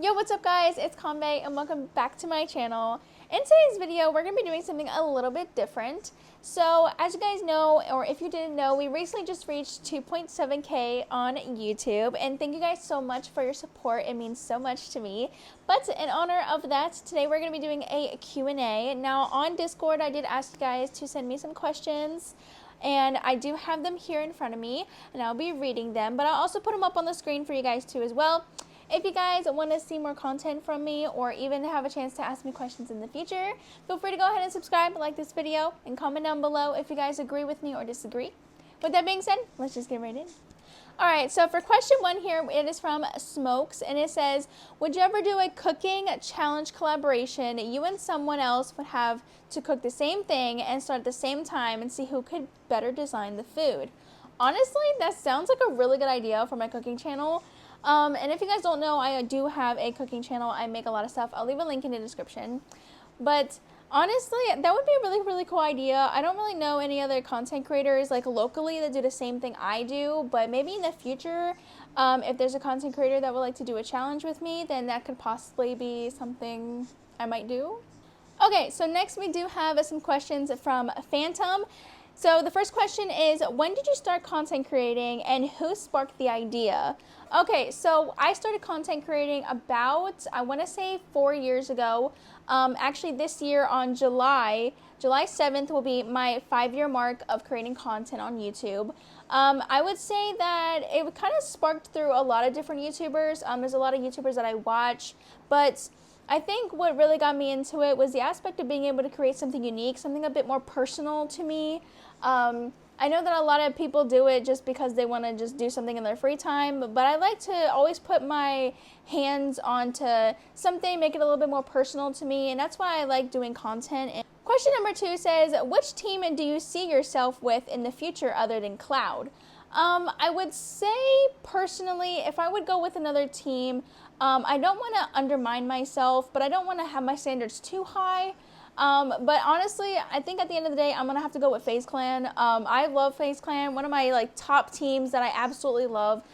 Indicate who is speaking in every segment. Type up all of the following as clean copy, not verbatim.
Speaker 1: Yo, what's up guys? It's Konvey and welcome back to my channel. In today's video, we're going to be doing something a little bit different. So, as you guys know, or if you didn't know, we recently just reached 2.7K on YouTube. And thank you guys so much for your support. It means so much to me. But in honor of that, today we're going to be doing a Q&A. Now, on Discord, I did ask you guys to send me some questions. And I do have them here in front of me, and I'll be reading them. But I'll also put them up on the screen for you guys too as well. If you guys want to see more content from me or even have a chance to ask me questions in the future, feel free to go ahead and subscribe, like this video, and comment down below if you guys agree with me or disagree. With that being said, let's just get right in. Alright, so for question 1 here, it is from Smokes, and it says, would you ever do a cooking challenge collaboration? You and someone else would have to cook the same thing and start at the same time and see who could better design the food. Honestly, that sounds like a really good idea for my cooking channel. And if you guys don't know, I do have a cooking channel. I make a lot of stuff. I'll leave a link in the description. But honestly, that would be a really, really cool idea. I don't really know any other content creators like locally that do the same thing I do. But maybe in the future, if there's a content creator that would like to do a challenge with me, then that could possibly be something I might do. Okay, so next we do have some questions from Phantom. So the first question is, when did you start content creating and who sparked the idea? Okay, so I started content creating about, I want to say 4 years ago. Actually this year on July 7th will be my 5-year mark of creating content on YouTube. I would say that it kind of sparked through a lot of different YouTubers. There's a lot of YouTubers that I watch, but I think what really got me into it was the aspect of being able to create something unique, something a bit more personal to me. I know that a lot of people do it just because they want to just do something in their free time, but I like to always put my hands onto something, make it a little bit more personal to me, and that's why I like doing content. And question number 2 says, which team do you see yourself with in the future other than Cloud? I would say personally, if I would go with another team, I don't want to undermine myself, but I don't want to have my standards too high. But honestly, I think at the end of the day, I'm going to have to go with FaZe Clan. I love FaZe Clan, one of my top teams that I absolutely love.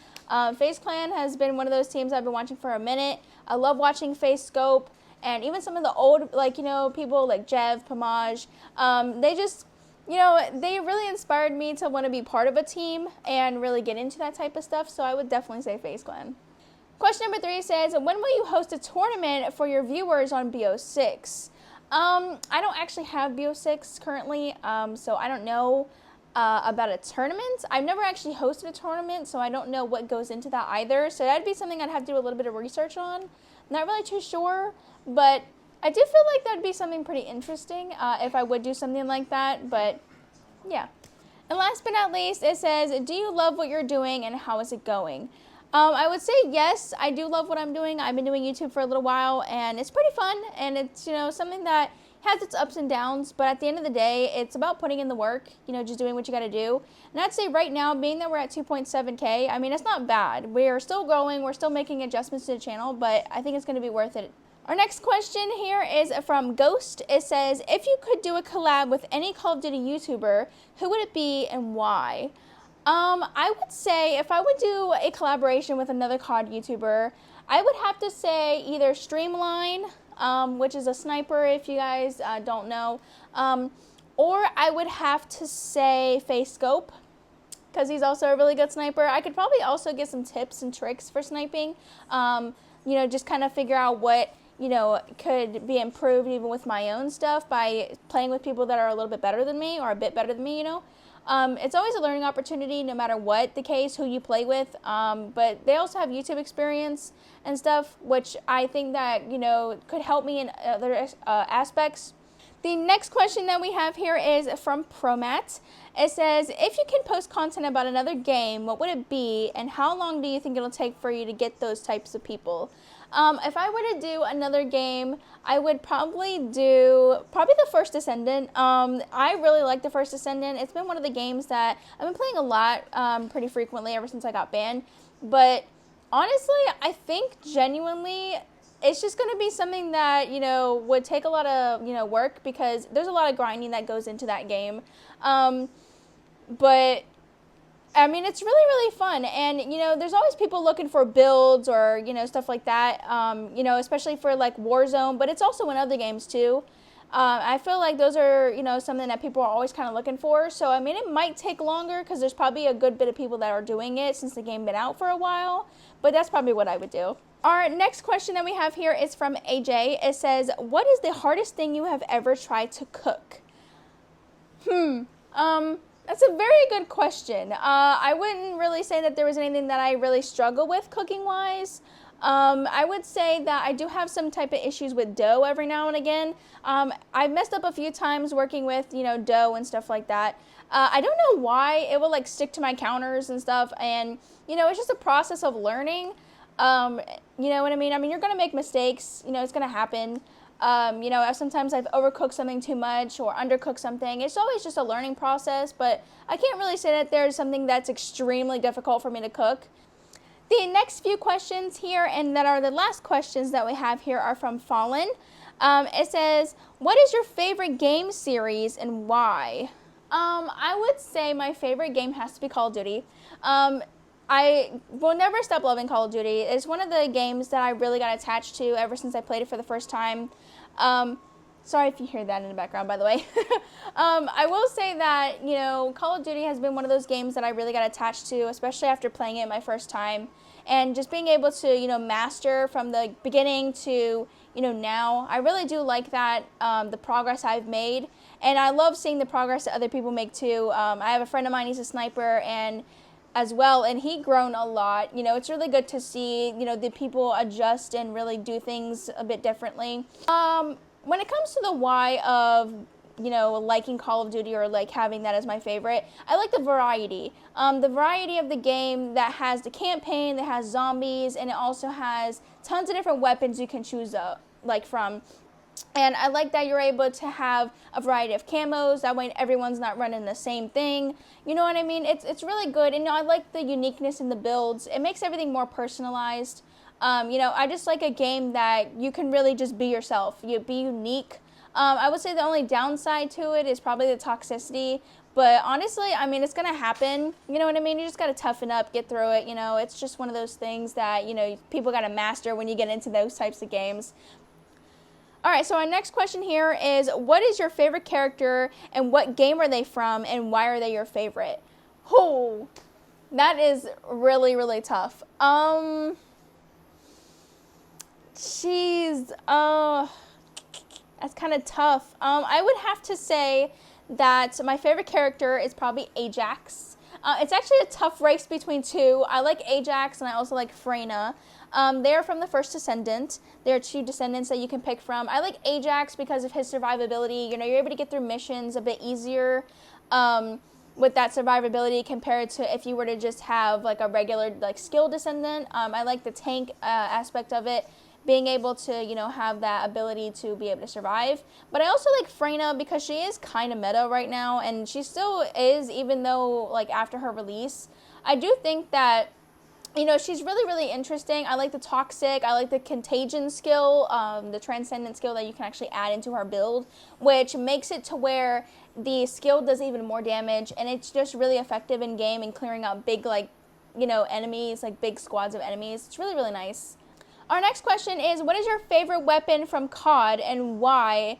Speaker 1: FaZe Clan has been one of those teams I've been watching for a minute. I love watching FaZe Scope, and even some of the old, people like Jev, Pamaj, they just, they really inspired me to want to be part of a team and really get into that type of stuff, so I would definitely say FaZe Clan. Question number 3 says, when will you host a tournament for your viewers on BO6? I don't actually have BO6 currently, so I don't know about a tournament. I've never actually hosted a tournament, so I don't know what goes into that either. So that'd be something I'd have to do a little bit of research on. Not really too sure, but I do feel like that'd be something pretty interesting if I would do something like that, but yeah. And last but not least, it says, do you love what you're doing and how is it going? I would say yes, I do love what I'm doing. I've been doing YouTube for a little while, and it's pretty fun, and it's, something that has its ups and downs, but at the end of the day, it's about putting in the work, just doing what you got to do. And I'd say right now, being that we're at 2.7K, I mean, it's not bad. We're still growing, we're still making adjustments to the channel, but I think it's going to be worth it. Our next question here is from Ghost. It says, if you could do a collab with any Call of Duty YouTuber, who would it be and why? I would say if I would do a collaboration with another COD YouTuber, I would have to say either Streamline, which is a sniper if you guys don't know, or I would have to say FaZe Scope, because he's also a really good sniper. I could probably also get some tips and tricks for sniping, just kind of figure out what, could be improved even with my own stuff by playing with people that are a little bit better than me or a bit better than me, It's always a learning opportunity no matter what the case, who you play with, but they also have YouTube experience and stuff, which I think that, could help me in other aspects. The next question that we have here is from Promat. It says, if you can post content about another game, what would it be, and how long do you think it'll take for you to get those types of people? If I were to do another game, I would probably do the First Descendant. I really like the First Descendant. It's been one of the games that I've been playing a lot, pretty frequently ever since I got banned. But honestly, I think genuinely it's just going to be something that, would take a lot of, work, because there's a lot of grinding that goes into that game. But I mean, it's really, really fun. And, you know, there's always people looking for builds or, you know, stuff like that, you know, especially for like Warzone, but it's also in other games too. I feel like those are, you know, something that people are always kind of looking for. So, I mean, it might take longer because there's probably a good bit of people that are doing it since the game been out for a while. But that's probably what I would do. Our next question that we have here is from AJ. It says, what is the hardest thing you have ever tried to cook? That's a very good question. I wouldn't really say that there was anything that I really struggle with cooking-wise. I would say that I do have some type of issues with dough every now and again. I've messed up a few times working with, you know, dough and stuff like that. I don't know why it will like stick to my counters and stuff, and, you know, it's just a process of learning. You know what I mean? I mean, you're going to make mistakes, you know, it's going to happen. You know, sometimes I've overcooked something too much or undercooked something. It's always just a learning process, but I can't really say that there's something that's extremely difficult for me to cook. The next few questions here, and that are the last questions that we have here, are from Fallen. It says, what is your favorite game series and why? I would say my favorite game has to be Call of Duty. I will never stop loving Call of Duty. It's one of the games that I really got attached to ever since I played it for the first time. Sorry if you hear that in the background, by the way. I will say that, you know, Call of Duty has been one of those games that I really got attached to, especially after playing it my first time. And just being able to, you know, master from the beginning to, you know, now. I really do like that, the progress I've made. And I love seeing the progress that other people make too. I have a friend of mine, he's a sniper, and as well, and he grown a lot. You know, it's really good to see, you know, the people adjust and really do things a bit differently. When it comes to the why of, you know, liking Call of Duty or like having that as my favorite, I like the variety. The variety of the game that has the campaign, that has zombies, and it also has tons of different weapons you can choose like from. And I like that you're able to have a variety of camos. That way everyone's not running the same thing. You know what I mean? It's really good. And, you know, I like the uniqueness in the builds. It makes everything more personalized. You know, I just like a game that you can really just be yourself. You be unique. I would say the only downside to it is probably the toxicity. But honestly, I mean, it's going to happen. You know what I mean? You just got to toughen up, get through it. You know, it's just one of those things that, you know, people got to master when you get into those types of games. All right, so our next question here is, what is your favorite character and what game are they from and why are they your favorite? Oh, that is really, really tough. Jeez, that's kind of tough. I would have to say that my favorite character is probably Ajax. It's actually a tough race between two. I like Ajax and I also like Freyna. They're from the first Descendant. There are two Descendants that you can pick from. I like Ajax because of his survivability. You know, you're able to get through missions a bit easier with that survivability compared to if you were to just have like a regular like skill Descendant. I like the tank aspect of it, being able to, you know, have that ability to be able to survive. But I also like Freyna because she is kind of meta right now, and she still is, even though like after her release. I do think that, you know, she's really, really interesting. I like the Toxic. I like the Contagion skill, the Transcendent skill that you can actually add into her build, which makes it to where the skill does even more damage, and it's just really effective in game and clearing out big, like, you know, enemies, like big squads of enemies. It's really, really nice. Our next question is, what is your favorite weapon from COD and why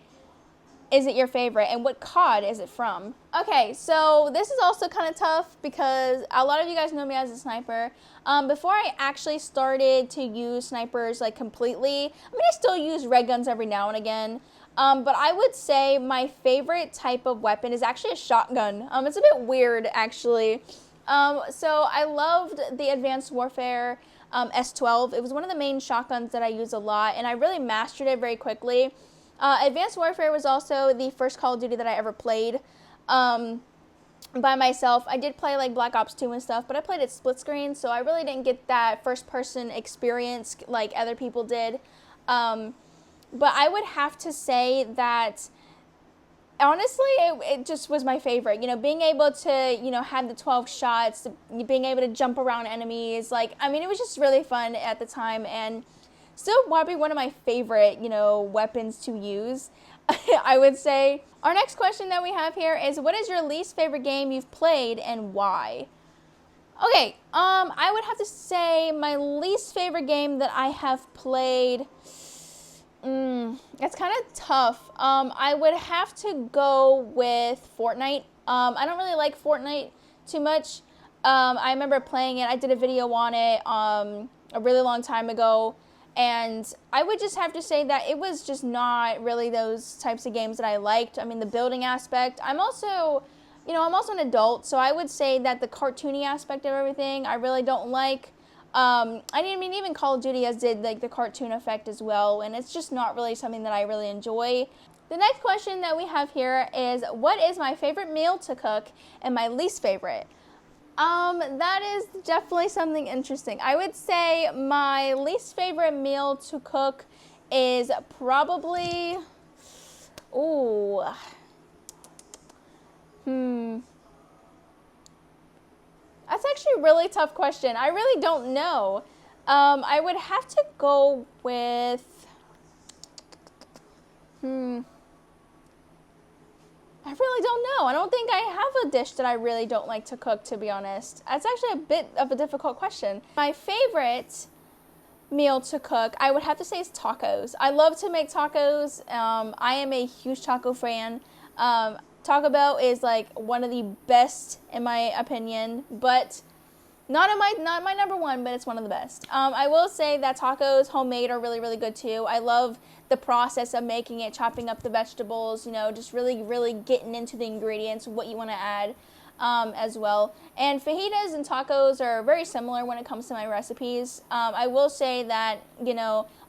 Speaker 1: is it your favorite, and what COD is it from? Okay, so this is also kind of tough because a lot of you guys know me as a sniper. Before I actually started to use snipers like completely, I mean, I still use red guns every now and again. But I would say my favorite type of weapon is actually a shotgun. It's a bit weird, actually. So I loved the Advanced Warfare S12. It was one of the main shotguns that I use a lot, and I really mastered it very quickly. Advanced Warfare was also the first Call of Duty that I ever played by myself. I did play like Black Ops 2 and stuff, but I played it split screen, so I really didn't get that first person experience like other people did. But I would have to say that honestly, it just was my favorite. You know, being able to, you know, have the 12 shots, being able to jump around enemies, like, I mean, it was just really fun at the time, and still probably one of my favorite, you know, weapons to use, I would say. Our next question that we have here is, what is your least favorite game you've played and why? Okay, I would have to say my least favorite game that I have played, it's kind of tough. I would have to go with Fortnite. I don't really like Fortnite too much. I remember playing it. I did a video on it a really long time ago, and I would just have to say that it was just not really those types of games that I liked. I mean, the building aspect. I'm also an adult, so I would say that the cartoony aspect of everything I really don't like. I mean, even Call of Duty did like the cartoon effect as well, and it's just not really something that I really enjoy. The next question that we have here is, what is my favorite meal to cook and my least favorite? That is definitely something interesting. I would say my least favorite meal to cook is probably, That's actually a really tough question. I really don't know. I would have to go with, I really don't know. I don't think I have a dish that I really don't like to cook, to be honest. That's actually a bit of a difficult question. My favorite meal to cook, I would have to say, is tacos. I love to make tacos. I am a huge taco fan. Taco Bell is like one of the best in my opinion, but not my number one, but it's one of the best. I will say that tacos homemade are really, really good too. I love the process of making it, chopping up the vegetables, just really, really getting into the ingredients, what you want to add as well. And fajitas and tacos are very similar when it comes to my recipes. I will say that,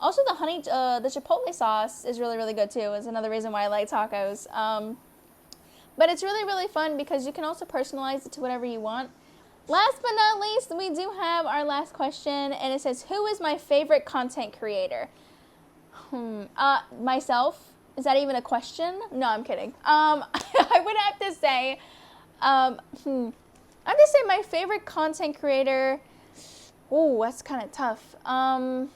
Speaker 1: also the chipotle sauce is really, really good too. Is another reason why I like tacos. But it's really, really fun because you can also personalize it to whatever you want. Last but not least, we do have our last question, and it says, who is my favorite content creator? Myself. Is that even a question? No, I'm kidding. I would have to say, my favorite content creator. Ooh, that's kind of tough. I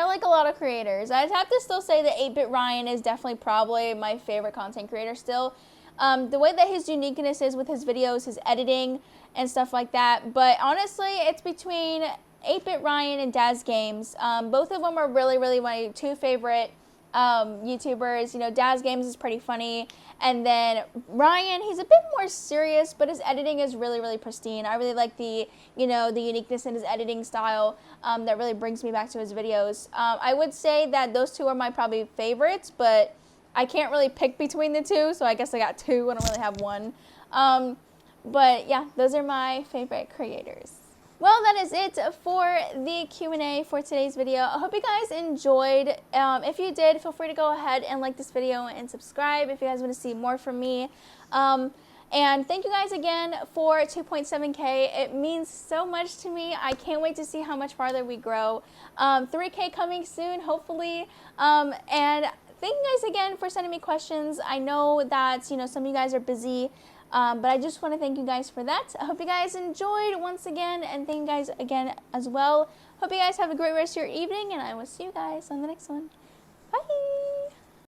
Speaker 1: like a lot of creators. I'd have to still say that 8-Bit Ryan is definitely probably my favorite content creator still. The way that his uniqueness is with his videos, his editing, and stuff like that. But honestly, it's between 8-Bit Ryan and Daz Games. Both of them are really, really my two favorite YouTubers. Daz Games is pretty funny. And then Ryan, he's a bit more serious, but his editing is really, really pristine. I really like the uniqueness in his editing style that really brings me back to his videos. I would say that those two are my probably favorites, but I can't really pick between the two, so I guess I got two. I don't really have one. But yeah, those are my favorite creators. Well, that is it for the Q&A for today's video. I hope you guys enjoyed. If you did, feel free to go ahead and like this video and subscribe if you guys want to see more from me. And thank you guys again for 2.7K. It means so much to me. I can't wait to see how much farther we grow. 3K coming soon, hopefully. And thank you guys again for sending me questions. I know that, some of you guys are busy, but I just want to thank you guys for that. I hope you guys enjoyed once again, and thank you guys again as well. Hope you guys have a great rest of your evening, and I will see you guys on the next one.